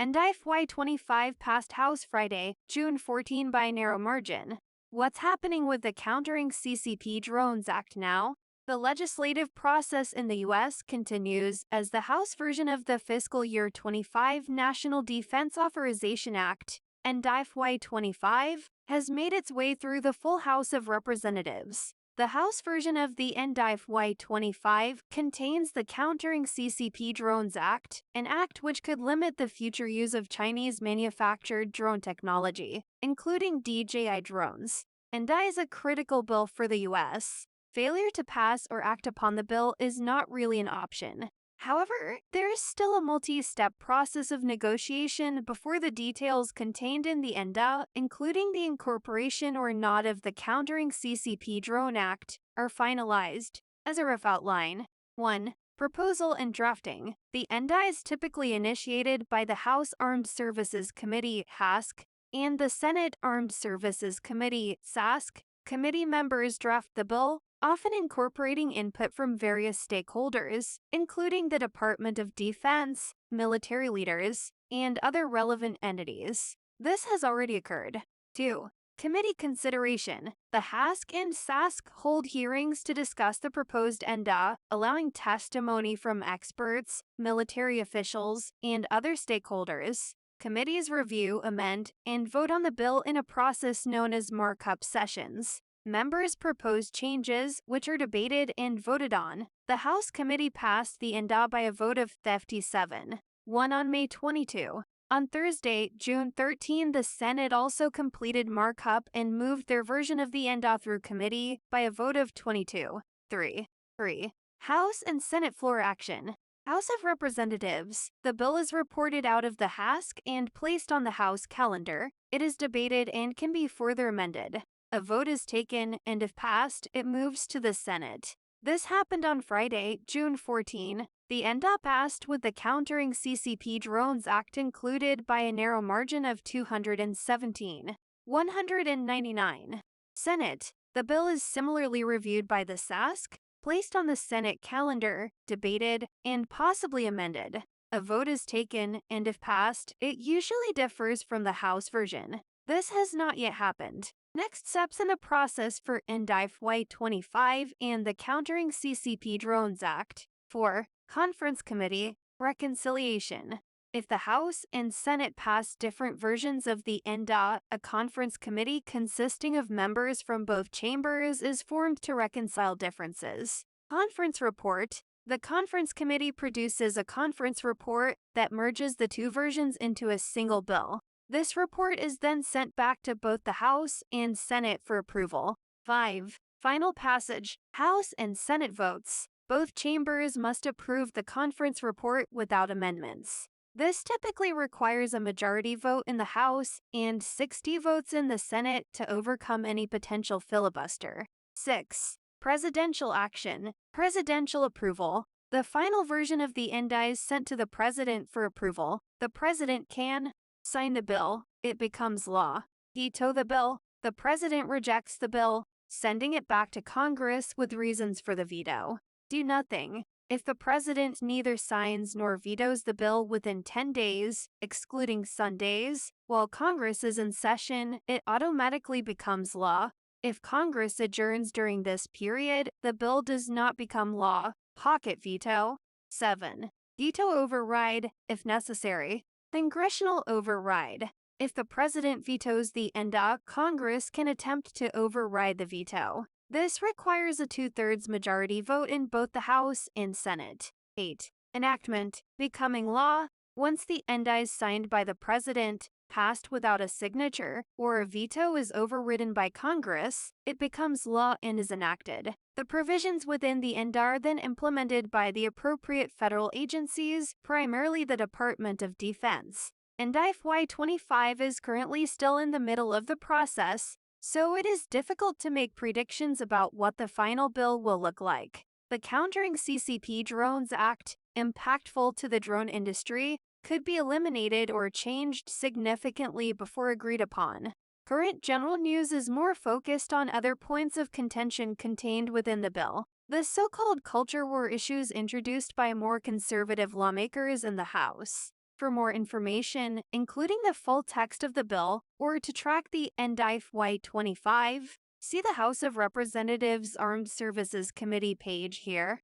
NDAA 25 passed House Friday, June 14 by a narrow margin. What's happening with the Countering CCP Drones Act now? The legislative process in the U.S. continues as the House version of the fiscal year 25 National Defense Authorization Act, NDAA 25, has made its way through the full House of Representatives. The House version of the NDAA 25 contains the Countering CCP Drones Act, an act which could limit the future use of Chinese-manufactured drone technology, including DJI drones. NDAA is a critical bill for the U.S. Failure to pass or act upon the bill is not really an option. However, there is still a multi-step process of negotiation before the details contained in the NDAA, including the incorporation or not of the Countering CCP Drone Act, are finalized. As a rough outline: 1. Proposal and drafting. The NDAA is typically initiated by the House Armed Services Committee (HASC) and the Senate Armed Services Committee (SASC). Committee members draft the bill, often incorporating input from various stakeholders, including the Department of Defense, military leaders, and other relevant entities. This has already occurred. 2. Committee consideration. The HASC and SASC hold hearings to discuss the proposed NDAA, allowing testimony from experts, military officials, and other stakeholders. Committees review, amend, and vote on the bill in a process known as markup sessions. Members propose changes, which are debated and voted on. The House committee passed the NDAA by a vote of 57-1 on May 22. On Thursday, June 13, the Senate also completed markup and moved their version of the NDAA through committee by a vote of 22-3. House and Senate floor action. House of Representatives. The bill is reported out of the HASC and placed on the House calendar. It is debated and can be further amended. A vote is taken, and if passed, it moves to the Senate. This happened on Friday, June 14. The NDAA passed with the Countering CCP Drones Act included by a narrow margin of 217-199. Senate. The bill is similarly reviewed by the SASC, placed on the Senate calendar, debated, and possibly amended. A vote is taken, and if passed, it usually differs from the House version. This has not yet happened. Next steps in the process for NDAA 25 and the Countering CCP Drones Act. 4. Conference Committee. Reconciliation. If the House and Senate pass different versions of the NDAA, a conference committee consisting of members from both chambers is formed to reconcile differences. Conference report. The conference committee produces a conference report that merges the two versions into a single bill. This report is then sent back to both the House and Senate for approval. 5. Final passage. House and Senate votes. Both chambers must approve the conference report without amendments. This typically requires a majority vote in the House and 60 votes in the Senate to overcome any potential filibuster. 6. Presidential action. Presidential approval. The final version of the NDAA is sent to the President for approval. The President can sign the bill, it becomes law. Veto the bill, the President rejects the bill, sending it back to Congress with reasons for the veto. Do nothing. If the President neither signs nor vetoes the bill within 10 days, excluding Sundays, while Congress is in session, it automatically becomes law. If Congress adjourns during this period, the bill does not become law. Pocket veto. 7. Veto override, if necessary. Congressional override. If the President vetoes the NDAA, Congress can attempt to override the veto. This requires a 2/3 majority vote in both the House and Senate. 8. Enactment. Becoming law. Once the NDAA is signed by the President, passed without a signature, or a veto is overridden by Congress, it becomes law and is enacted. The provisions within the NDAA are then implemented by the appropriate federal agencies, primarily the Department of Defense. NDAA 25 is currently still in the middle of the process, so it is difficult to make predictions about what the final bill will look like. The Countering CCP Drones Act, impactful to the drone industry, could be eliminated or changed significantly before agreed upon. Current general news is more focused on other points of contention contained within the bill. The so-called culture war issues introduced by more conservative lawmakers in the House. For more information, including the full text of the bill, or to track the NDAA 25, see the House of Representatives Armed Services Committee page here.